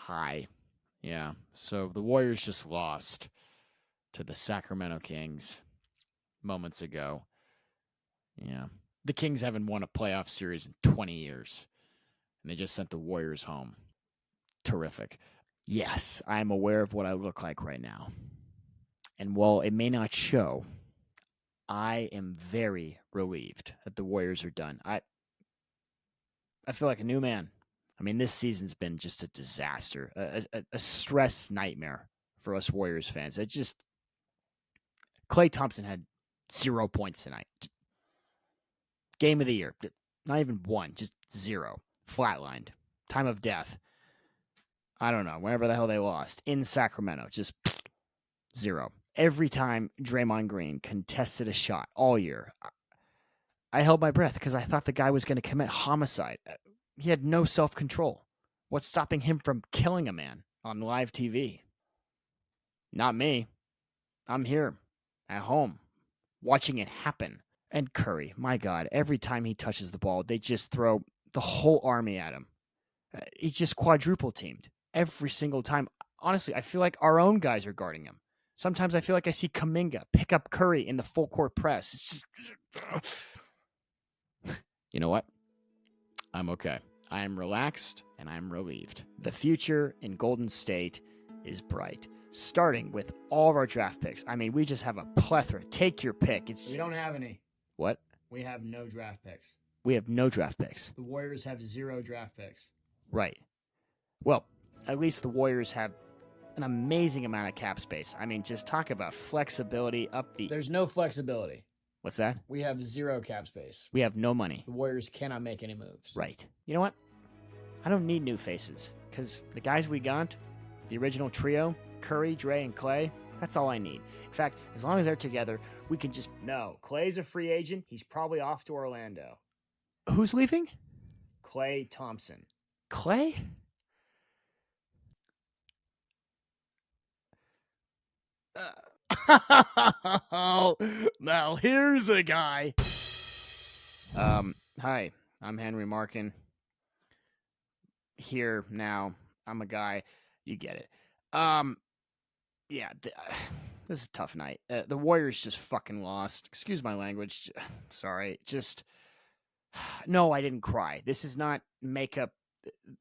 Hi. Yeah. So the Warriors just lost to the Sacramento Kings moments ago. Yeah. The Kings haven't won a playoff series in 20 years, and they just sent the Warriors home. Terrific. Yes, I'm aware of what I look like right now. And while it may not show, I am very relieved that the Warriors are done. I feel like a new man. I mean, this season's been just a disaster, a stress nightmare for us Warriors fans. It just Klay Thompson had 0 points tonight. Game of the year, not even one, just zero, flatlined. Time of death. I don't know. Whenever the hell they lost in Sacramento, just zero. Every time Draymond Green contested a shot all year, I held my breath because I thought the guy was going to commit homicide. He had no self-control. What's stopping him from killing a man on live TV? Not me. I'm here at home watching it happen. And Curry, my God, every time he touches the ball, they just throw the whole army at him. He's just quadruple teamed every single time. Honestly, I feel like our own guys are guarding him. Sometimes I feel like I see Kuminga pick up Curry in the full court press. It's just, you know what? I'm okay. I am relaxed and I'm relieved. The future in Golden State is bright. Starting with all of our draft picks. I mean, we just have a plethora. Take your pick. We don't have any. What? We have no draft picks. We have no draft picks. The Warriors have 0 draft picks. Right. Well, at least the Warriors have an amazing amount of cap space. I mean, just talk about flexibility up the... There's no flexibility. What's that? We have 0 cap space. We have no money. The Warriors cannot make any moves. Right. You know what? I don't need new faces, because the guys we got, the original trio, Curry, Dre, and Klay, that's all I need. In fact, as long as they're together, we can just... No, Klay's a free agent. He's probably off to Orlando. Who's leaving? Klay Thompson. Klay? Now here's a guy. Hi, I'm Henry Markin. Here now. I'm a guy. You get it. Yeah, this is a tough night. The Warriors just fucking lost. Excuse my language. Sorry. Just no, I didn't cry. This is not makeup.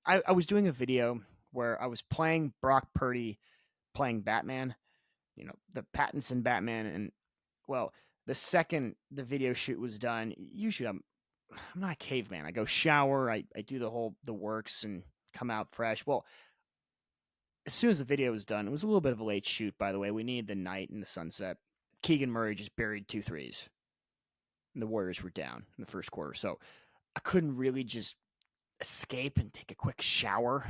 I was doing a video where I was playing Brock Purdy playing Batman. You know, the Pattinson Batman. And, well, the second the video shoot was done, usually I'm not a caveman. I go shower, I do the works and come out fresh. Well, as soon as the video was done, it was a little bit of a late shoot, by the way. We needed the night and the sunset. Keegan Murray just buried 2 threes. And the Warriors were down in the first quarter. So I couldn't really just escape and take a quick shower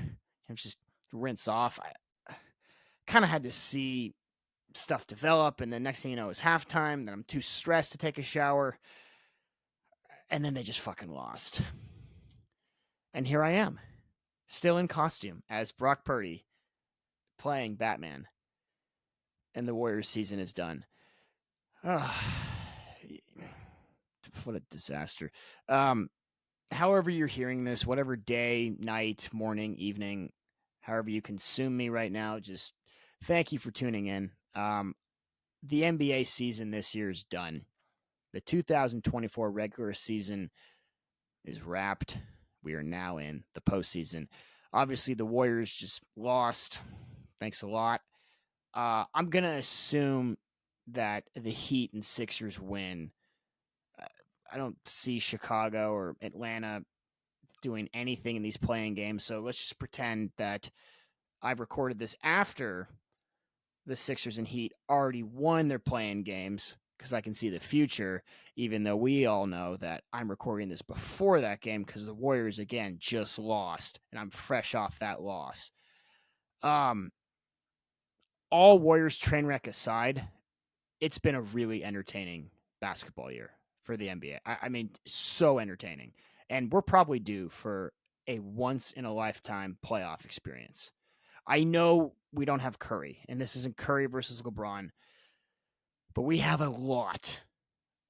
and just rinse off. I kind of had to see stuff develop, and the next thing you know is halftime. Then I'm too stressed to take a shower, and then they just fucking lost. And here I am, still in costume as Brock Purdy, playing Batman, and the Warriors season is done. What a disaster. However you're hearing this, whatever day, night, morning, evening, however you consume me right now, just thank you for tuning in. The NBA season this year is done. The 2024 regular season is wrapped. We are now in the postseason. Obviously, the Warriors just lost. Thanks a lot. I'm going to assume that the Heat and Sixers win. I don't see Chicago or Atlanta doing anything in these playing games, so let's just pretend that I've recorded this after the Sixers and Heat already won their playing games, because I can see the future, even though we all know that I'm recording this before that game because the Warriors, again, just lost, and I'm fresh off that loss. All Warriors train wreck aside, it's been a really entertaining basketball year for the NBA. I mean, so entertaining. And we're probably due for a once-in-a-lifetime playoff experience. I know we don't have Curry, and this isn't Curry versus LeBron, but we have a lot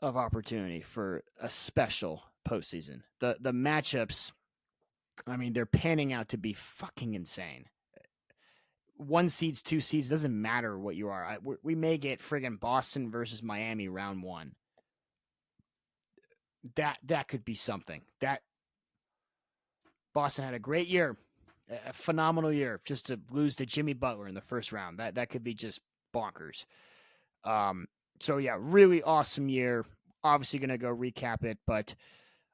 of opportunity for a special postseason. The matchups, I mean, they're panning out to be fucking insane. 1 seeds, 2 seeds, doesn't matter what you are. We may get friggin' Boston versus Miami round 1. That could be something. That Boston had a great year, a phenomenal year, just to lose to Jimmy Butler in the first round. That could be just bonkers. So yeah, really awesome year. Obviously going to go recap it, but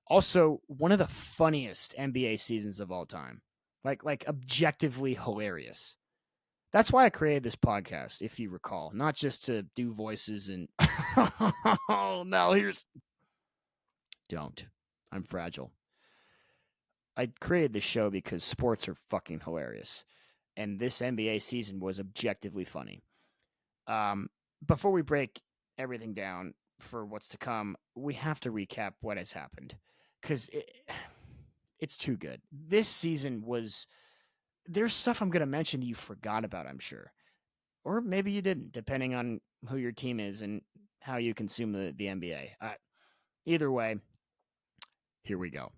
also one of the funniest NBA seasons of all time. Like objectively hilarious. That's why I created this podcast, if you recall, not just to do voices and oh no, don't. I'm fragile. I created this show because sports are fucking hilarious. And this NBA season was objectively funny. Before we break everything down for what's to come, we have to recap what has happened. Because it's too good. This season was... There's stuff I'm going to mention you forgot about, I'm sure. Or maybe you didn't, depending on who your team is and how you consume the NBA. Either way, here we go.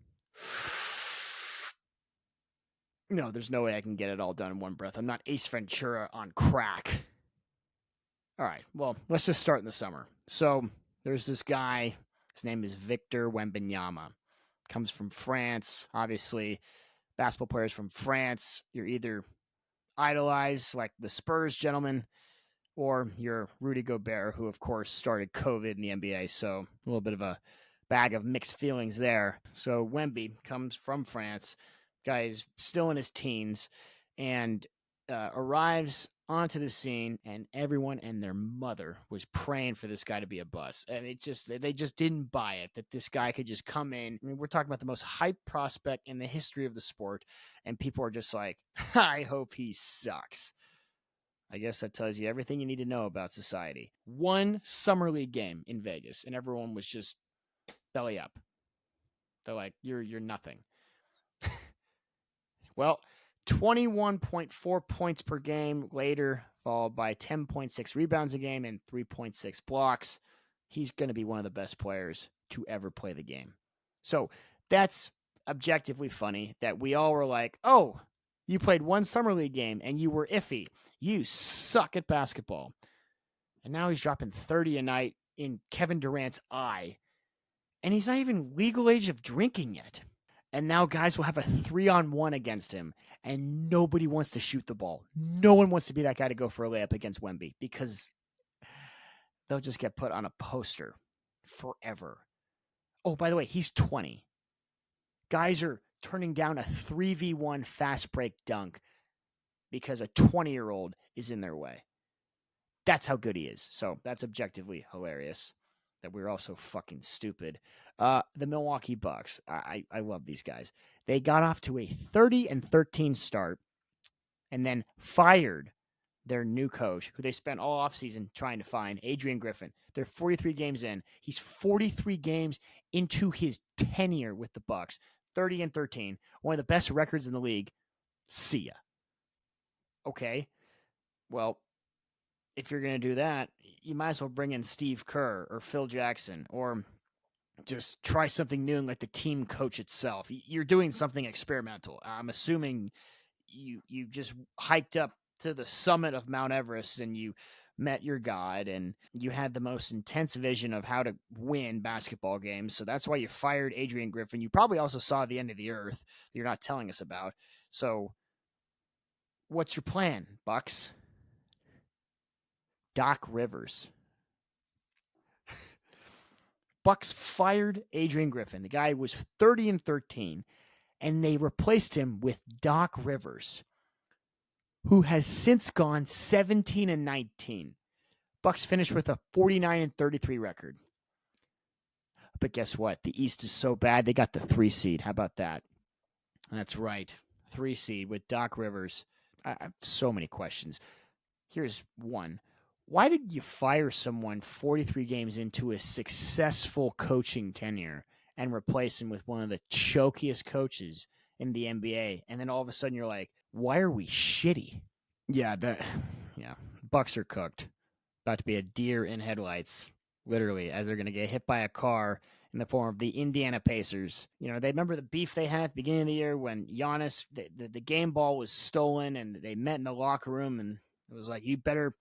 No, there's no way I can get it all done in one breath. I'm not Ace Ventura on crack. All right, well, let's just start in the summer. So there's this guy. His name is Victor Wembanyama. Comes from France. Obviously, basketball players from France, you're either idolized like the Spurs gentleman, or you're Rudy Gobert, who, of course, started COVID in the NBA. So a little bit of a bag of mixed feelings there. So Wemby comes from France. Guy is still in his teens and arrives onto the scene, and everyone and their mother was praying for this guy to be a bust. And they just didn't buy it that this guy could just come in. I mean, we're talking about the most hyped prospect in the history of the sport, and people are just like, I hope he sucks. I guess that tells you everything you need to know about society. One summer league game in Vegas, and everyone was just belly up. They're like, you're nothing. Well, 21.4 points per game later, followed by 10.6 rebounds a game and 3.6 blocks. He's going to be one of the best players to ever play the game. So that's objectively funny that we all were like, oh, you played one summer league game and you were iffy. You suck at basketball. And now he's dropping 30 a night in Kevin Durant's eye. And he's not even legal age of drinking yet. And now guys will have a 3-on-1 against him, and nobody wants to shoot the ball. No one wants to be that guy to go for a layup against Wemby because they'll just get put on a poster forever. Oh, by the way, he's 20. Guys are turning down a 3v1 fast break dunk because a 20-year-old is in their way. That's how good he is. So that's objectively hilarious. That we're all so fucking stupid. The Milwaukee Bucks. I love these guys. They got off to a 30-13 start and then fired their new coach, who they spent all offseason trying to find, Adrian Griffin. They're 43 games in. He's 43 games into his tenure with the Bucks. 30-13. One of the best records in the league. See ya. Okay. Well, if you're going to do that, you might as well bring in Steve Kerr or Phil Jackson, or just try something new and let the team coach itself. You're doing something experimental. I'm assuming you just hiked up to the summit of Mount Everest and you met your God and you had the most intense vision of how to win basketball games. So that's why you fired Adrian Griffin. You probably also saw the end of the earth that you're not telling us about. So what's your plan, Bucks? Doc Rivers. Bucks fired Adrian Griffin. The guy was 30-13, and they replaced him with Doc Rivers, who has since gone 17-19. Bucks finished with a 49-33 record. But guess what? The East is so bad, they got the 3 seed. How about that? That's right. 3 seed with Doc Rivers. I have so many questions. Here's one. Why did you fire someone 43 games into a successful coaching tenure and replace him with one of the chokiest coaches in the NBA? And then all of a sudden you're like, why are we shitty? Yeah, Bucks are cooked. About to be a deer in headlights, literally, as they're going to get hit by a car in the form of the Indiana Pacers. You know, they remember the beef they had at the beginning of the year when Giannis, the game ball was stolen, and they met in the locker room, and it was like, you better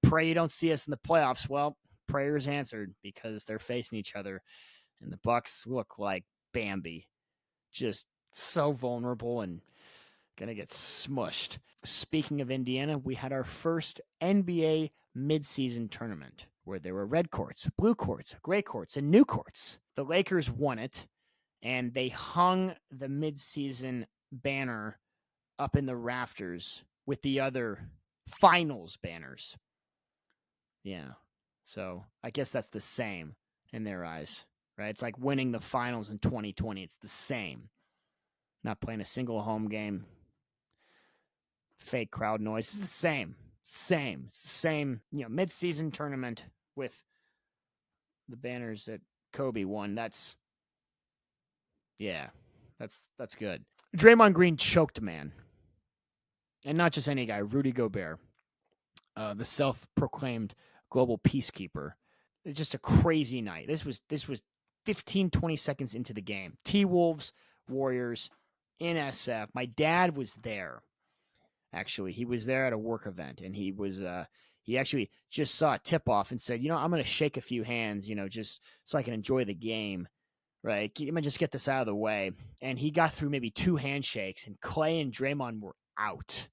pray you don't see us in the playoffs. Well, prayers answered, because they're facing each other, and the Bucks look like Bambi, just so vulnerable and gonna get smushed. Speaking of Indiana, we had our first NBA midseason tournament where there were red courts, blue courts, gray courts, and new courts. The Lakers won it, and they hung the midseason banner up in the rafters with the other finals banners. Yeah. So I guess that's the same in their eyes, right? It's like winning the finals in 2020. It's the same. Not playing a single home game. Fake crowd noise. It's the same. Same, mid-season tournament with the banners that Kobe won. That's good. Draymond Green choked a man. And not just any guy, Rudy Gobert, the self-proclaimed global peacekeeper. It's just a crazy night. This was 15, 20 seconds into the game. T-Wolves, Warriors, in SF. My dad was there. Actually, he was there at a work event, and he actually just saw a tip-off and said, I'm going to shake a few hands, just so I can enjoy the game, right? I'm going to just get this out of the way. And he got through maybe 2 handshakes, and Klay and Draymond were out.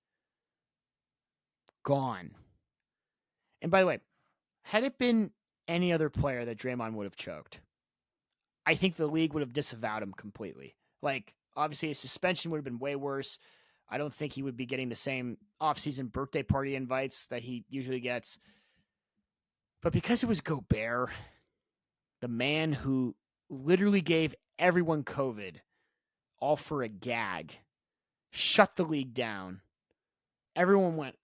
Gone. And by the way, had it been any other player that Draymond would have choked, I think the league would have disavowed him completely. Like, obviously, his suspension would have been way worse. I don't think he would be getting the same off-season birthday party invites that he usually gets. But because it was Gobert, the man who literally gave everyone COVID, all for a gag, shut the league down, everyone went,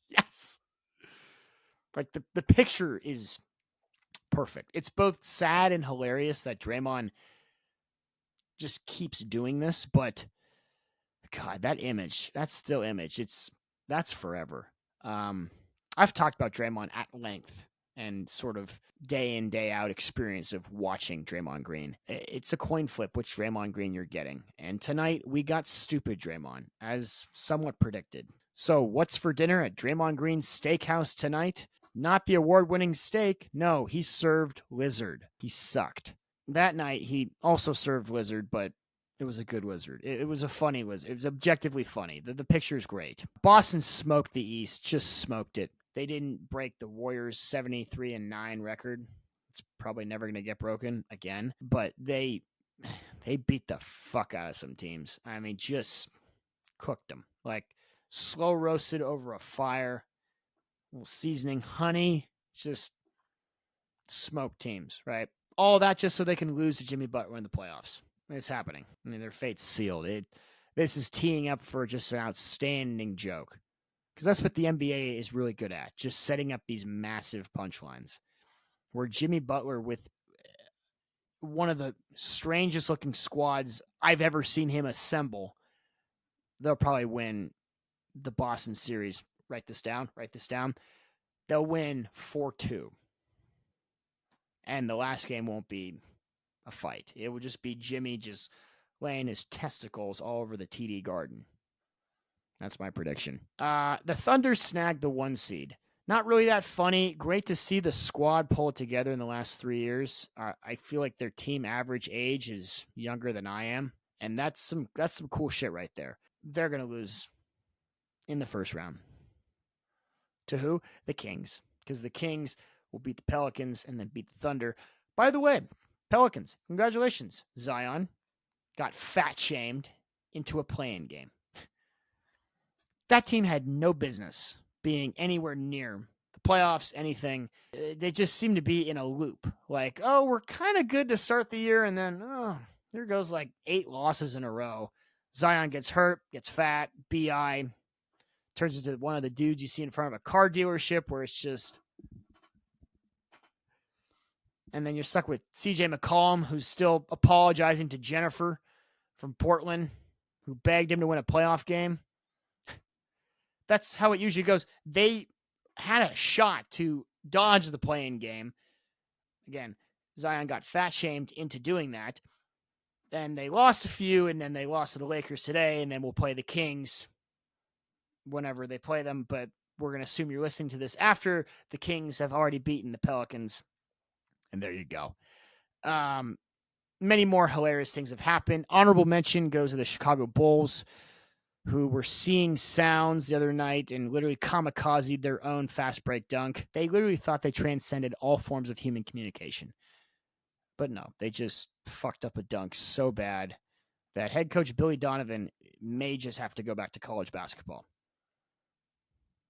yes. Like, the picture is perfect. It's both sad and hilarious that Draymond just keeps doing this, but God, that image, that's still image. That's forever. I've talked about Draymond at length and sort of day in, day out experience of watching Draymond Green. It's a coin flip which Draymond Green you're getting. And tonight we got stupid Draymond, as somewhat predicted. So what's for dinner at Draymond Green's steakhouse tonight? Not the award-winning steak. No, he served lizard. He sucked. That night he also served lizard, but it was a good lizard. It was a funny lizard. It was objectively funny. The picture's great. Boston smoked the East, just smoked it. They didn't break the Warriors' 73-9 record. It's probably never going to get broken again. But they beat the fuck out of some teams. I mean, just cooked them. Like, slow roasted over a fire. A little seasoning, honey. Just smoked teams, right? All that just so they can lose to Jimmy Butler in the playoffs. It's happening. I mean, their fate's sealed. This is teeing up for just an outstanding joke. Because that's what the NBA is really good at. Just setting up these massive punchlines. Where Jimmy Butler, with one of the strangest looking squads I've ever seen him assemble, they'll probably win the Boston series. Write this down. They'll win 4-2. And the last game won't be a fight. It will just be Jimmy just laying his testicles all over the TD Garden. That's my prediction. The Thunder snagged the 1 seed. Not really that funny. Great to see the squad pull it together in the last 3 years. I feel like their team average age is younger than I am, and that's some cool shit right there. They're gonna lose in the first round. To who? The Kings, because the Kings will beat the Pelicans and then beat the Thunder. By the way, Pelicans, congratulations. Zion got fat shamed into a play-in game. That team had no business being anywhere near the playoffs, anything. They just seem to be in a loop. Like, oh, we're kind of good to start the year, and then, here goes like 8 losses in a row. Zion gets hurt, gets fat, BI, turns into one of the dudes you see in front of a car dealership where it's just... And then you're stuck with CJ McCollum, who's still apologizing to Jennifer from Portland, who begged him to win a playoff game. That's how it usually goes. They had a shot to dodge the play-in game. Again, Zion got fat shamed into doing that. And they lost a few, and then they lost to the Lakers today, and then we'll play the Kings whenever they play them. But we're going to assume you're listening to this after the Kings have already beaten the Pelicans. And there you go. Many more hilarious things have happened. Honorable mention goes to the Chicago Bulls, who were seeing sounds the other night and literally kamikazed their own fast break dunk. They literally thought they transcended all forms of human communication. But no, they just fucked up a dunk so bad that head coach Billy Donovan may just have to go back to college basketball.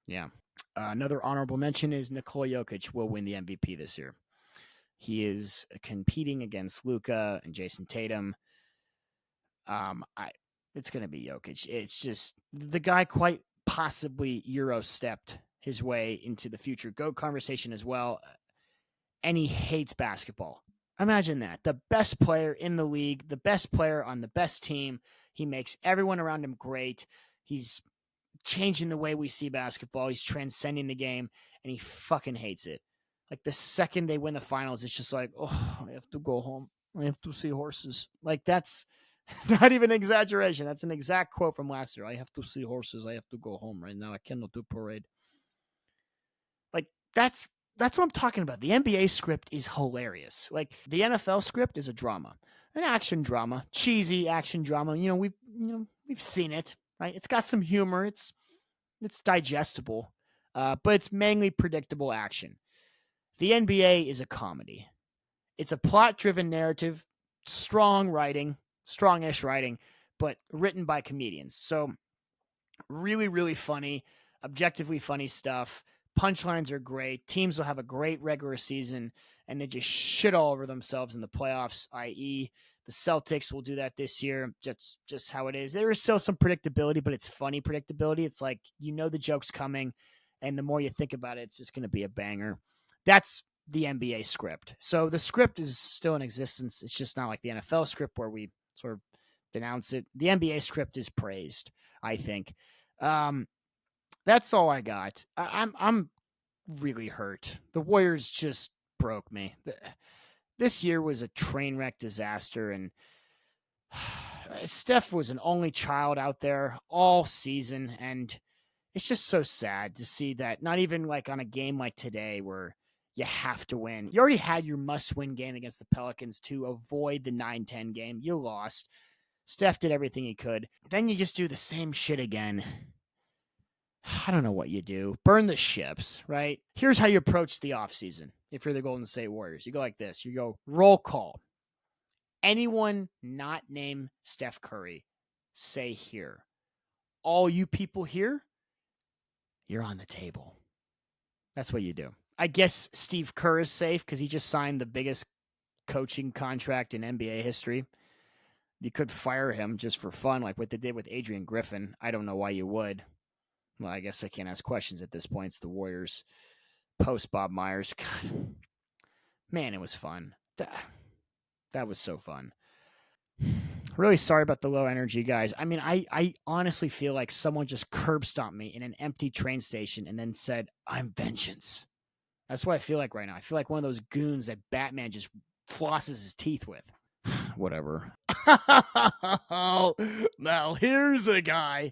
Yeah. Another honorable mention is Nikola Jokic will win the MVP this year. He is competing against Luka and Jason Tatum. It's going to be Jokic. It's just the guy quite possibly Euro-stepped his way into the future GOAT conversation as well. And he hates basketball. Imagine that. The best player in the league, the best player on the best team. He makes everyone around him great. He's changing the way we see basketball. He's transcending the game, and he fucking hates it. Like, the second they win the finals, it's just like, oh, I have to go home. I have to see horses. Like, that's not even an exaggeration. That's an exact quote from last year. I have to see horses. I have to go home right now. I cannot do parade. Like, that's what I'm talking about. The NBA script is hilarious. Like, the NFL script is a drama, an action drama, cheesy action drama. We've seen it, right? It's got some humor. It's digestible, but it's mainly predictable action. The NBA is a comedy. It's a plot-driven narrative, strong writing, strongish writing, but written by comedians. So really, really funny, objectively funny stuff. Punchlines are great. Teams will have a great regular season, and they just shit all over themselves in the playoffs, i.e. the Celtics will do that this year. That's just how it is. There is still some predictability, but it's funny predictability. It's like, the joke's coming, and the more you think about it, it's just going to be a banger. That's the NBA script. So the script is still in existence. It's just not like the NFL script where we sort of denounce it. The NBA script is praised, I think. That's all I got. I'm really hurt. The Warriors just broke me. This year was a train wreck disaster, and Steph was an only child out there all season, and it's just so sad to see that not even like on a game like today where you have to win. You already had your must-win game against the Pelicans to avoid the 9-10 game. You lost. Steph did everything he could. Then you just do the same shit again. I don't know what you do. Burn the ships, right? Here's how you approach the offseason if you're the Golden State Warriors. You go like this. You go roll call. Anyone not named Steph Curry, say here. All you people here, you're on the table. That's what you do. I guess Steve Kerr is safe because he just signed the biggest coaching contract in NBA history. You could fire him just for fun, like what they did with Adrian Griffin. I don't know why you would. Well, I guess I can't ask questions at this point. It's the Warriors post Bob Myers. God, man, it was fun. That was so fun. Really sorry about the low energy, guys. I mean, I honestly feel like someone just curb stomped me in an empty train station and then said, I'm vengeance. That's what I feel like right now. I feel like one of those goons that Batman just flosses his teeth with. Whatever. Now, here's a guy